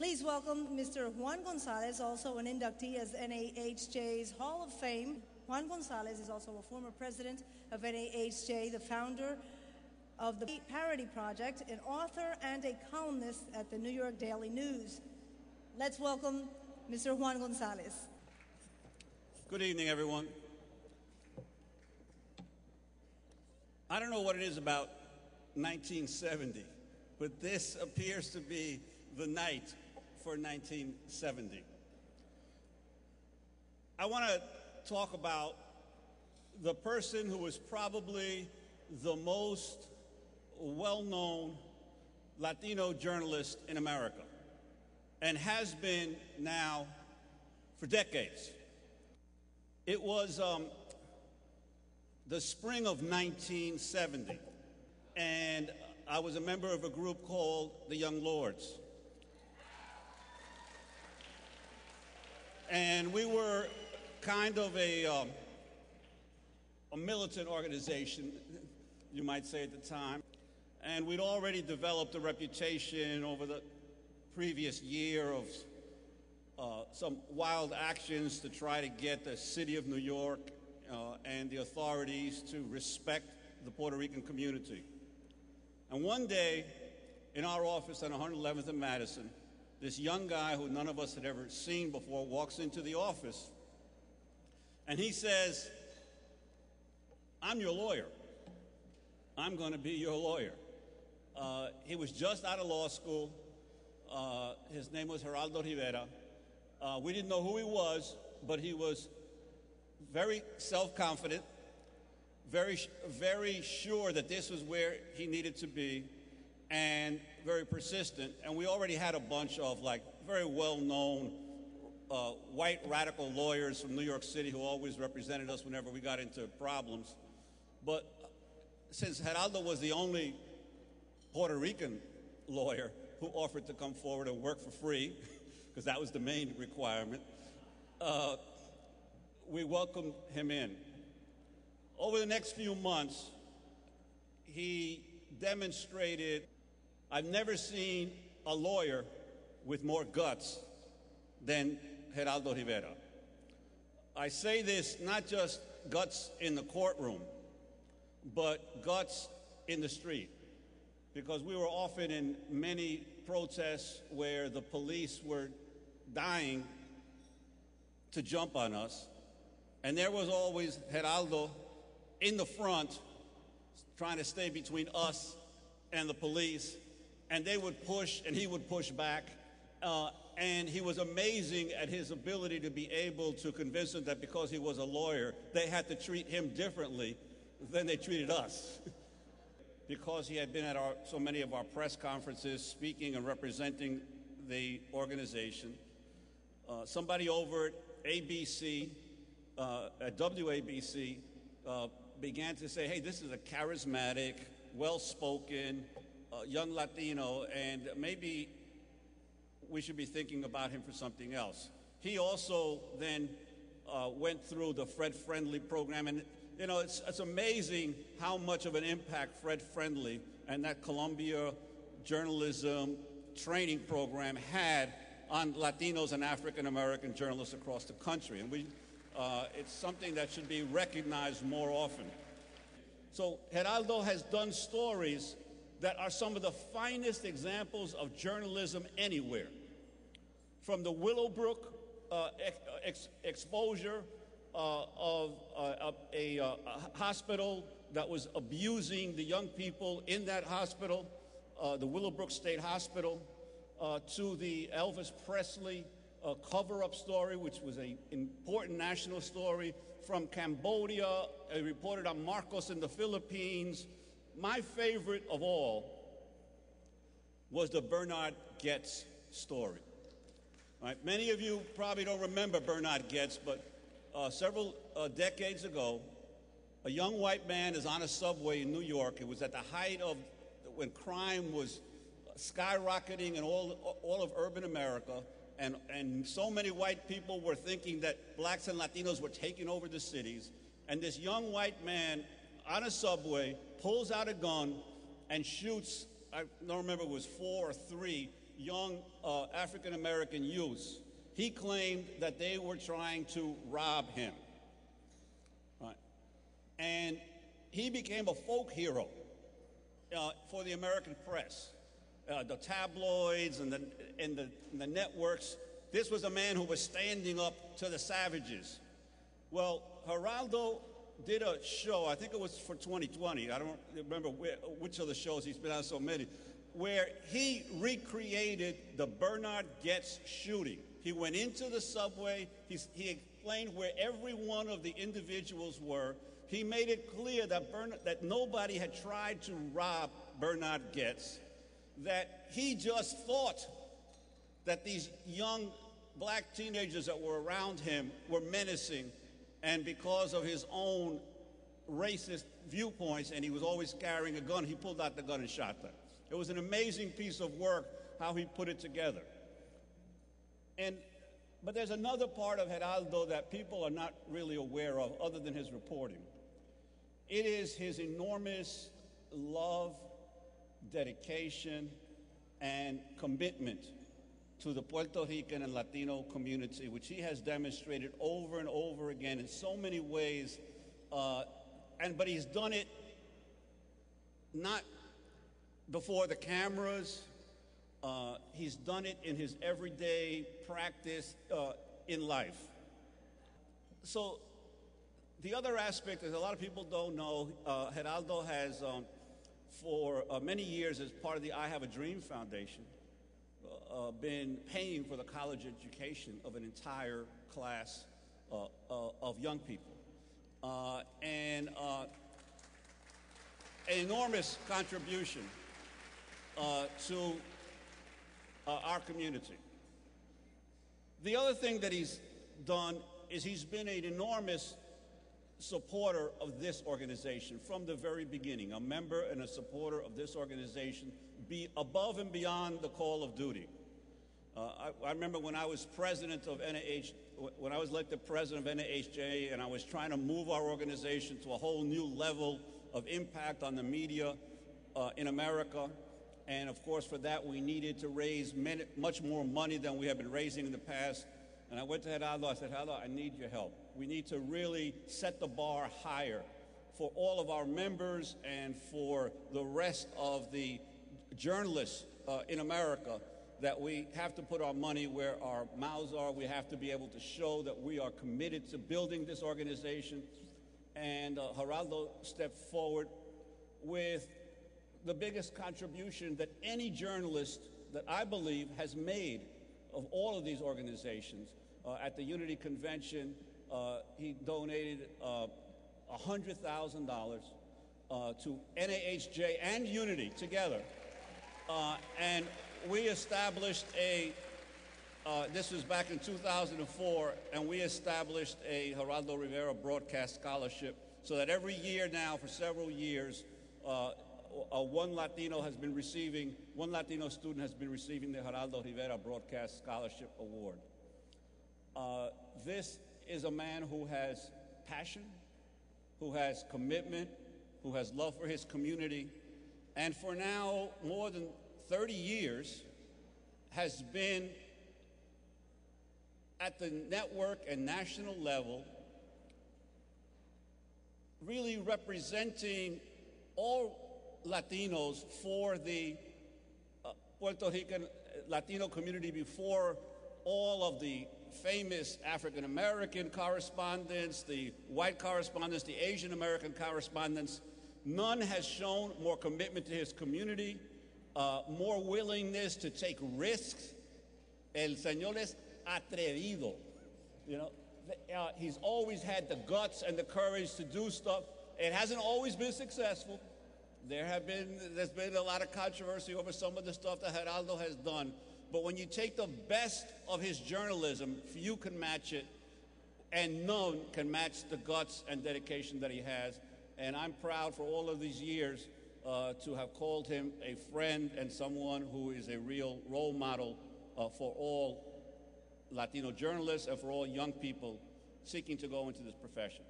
Please welcome Mr. Juan Gonzalez, also an inductee as NAHJ's Hall of Fame. Juan Gonzalez is also a former president of NAHJ, the founder of the Parody Project, an author and a columnist at the New York Daily News. Let's welcome Mr. Juan Gonzalez. Good evening, everyone. I don't know what it is about 1970, but this appears to be the night for 1970. I want to talk about the person who is probably the most well-known Latino journalist in America and has been now for decades. It was the spring of 1970, and I was a member of a group called the Young Lords. And we were kind of a militant organization, you might say at the time. And we'd already developed a reputation over the previous year of some wild actions to try to get the city of New York and the authorities to respect the Puerto Rican community. And one day, in our office on 111th and Madison, this young guy who none of us had ever seen before walks into the office, and he says, "I'm your lawyer. I'm going to be your lawyer." He was just out of law school. His name was Geraldo Rivera. We didn't know who he was, but he was very self-confident, very sure that this was where he needed to be, and very persistent. And we already had a bunch of very well-known white radical lawyers from New York City who always represented us whenever we got into problems. But since Geraldo was the only Puerto Rican lawyer who offered to come forward and work for free, because that was the main requirement, we welcomed him in. Over the next few months, he demonstrated, I've never seen a lawyer with more guts than Geraldo Rivera. I say this not just guts in the courtroom, but guts in the street, because we were often in many protests where the police were dying to jump on us, and there was always Geraldo in the front trying to stay between us and the police, and they would push and he would push back, and he was amazing at his ability to be able to convince them that because he was a lawyer, they had to treat him differently than they treated us. Because he had been at so many of our press conferences speaking and representing the organization, somebody over at ABC, at WABC, began to say, hey, this is a charismatic, well-spoken, young Latino, and maybe we should be thinking about him for something else. He also then went through the Fred Friendly program, and you know, it's amazing how much of an impact Fred Friendly and that Columbia journalism training program had on Latinos and African American journalists across the country. And it's something that should be recognized more often. So Geraldo has done stories that are some of the finest examples of journalism anywhere. From the Willowbrook exposure of a hospital that was abusing the young people in that hospital, the Willowbrook State Hospital, to the Elvis Presley cover-up story, which was an important national story, from Cambodia, reported on Marcos in the Philippines. My favorite of all was the Bernard Goetz story. Right? Many of you probably don't remember Bernard Goetz, but several decades ago, a young white man is on a subway in New York. It was at the height of when crime was skyrocketing in all of urban America, and so many white people were thinking that blacks and Latinos were taking over the cities. And this young white man on a subway pulls out a gun and shoots, I don't remember if it was 4 or 3 young African-American youths. He claimed that they were trying to rob him. Right. And he became a folk hero for the American press. The tabloids and the networks. This was a man who was standing up to the savages. Well, Geraldo did a show, I think it was for 2020, I don't remember which of the shows, he's been on so many, where he recreated the Bernard Goetz shooting. He went into the subway, he explained where every one of the individuals were. He made it clear that nobody had tried to rob Bernard Goetz, that he just thought that these young black teenagers that were around him were menacing, and because of his own racist viewpoints, and he was always carrying a gun, he pulled out the gun and shot them. It was an amazing piece of work, how he put it together. But there's another part of Geraldo that people are not really aware of other than his reporting. It is his enormous love, dedication, and commitment to the Puerto Rican and Latino community, which he has demonstrated over and over again in so many ways. But he's done it not before the cameras. He's done it in his everyday practice in life. So the other aspect is a lot of people don't know, Geraldo has, for many years as part of the I Have a Dream Foundation, been paying for the college education of an entire class of young people. And an enormous contribution to our community. The other thing that he's done is he's been an enormous supporter of this organization from the very beginning, a member and a supporter of this organization, be above and beyond the call of duty. I remember when I was president of when I was elected president of NAHJ, and I was trying to move our organization to a whole new level of impact on the media in America. And of course, for that, we needed to raise much more money than we have been raising in the past. And I went to Geraldo, I said, Geraldo, I need your help. We need to really set the bar higher for all of our members and for the rest of the journalists in America, that we have to put our money where our mouths are. We have to be able to show that we are committed to building this organization. And Geraldo stepped forward with the biggest contribution that any journalist that I believe has made of all of these organizations. At the Unity Convention, he donated $100,000 to NAHJ and Unity together. And we established this was back in 2004, and we established a Geraldo Rivera Broadcast Scholarship, so that every year now, for several years, one Latino student has been receiving the Geraldo Rivera Broadcast Scholarship Award. This is a man who has passion, who has commitment, who has love for his community, and for now more than 30 years has been at the network and national level really representing all Latinos for the Puerto Rican Latino community before all of the famous African American correspondents, the white correspondents, the Asian American correspondents. None has shown more commitment to his community, more willingness to take risks. El Señor es atrevido. You know, he's always had the guts and the courage to do stuff. It hasn't always been successful. There's been a lot of controversy over some of the stuff that Geraldo has done. But when you take the best of his journalism, few can match it, and none can match the guts and dedication that he has. And I'm proud for all of these years to have called him a friend and someone who is a real role model for all Latino journalists and for all young people seeking to go into this profession.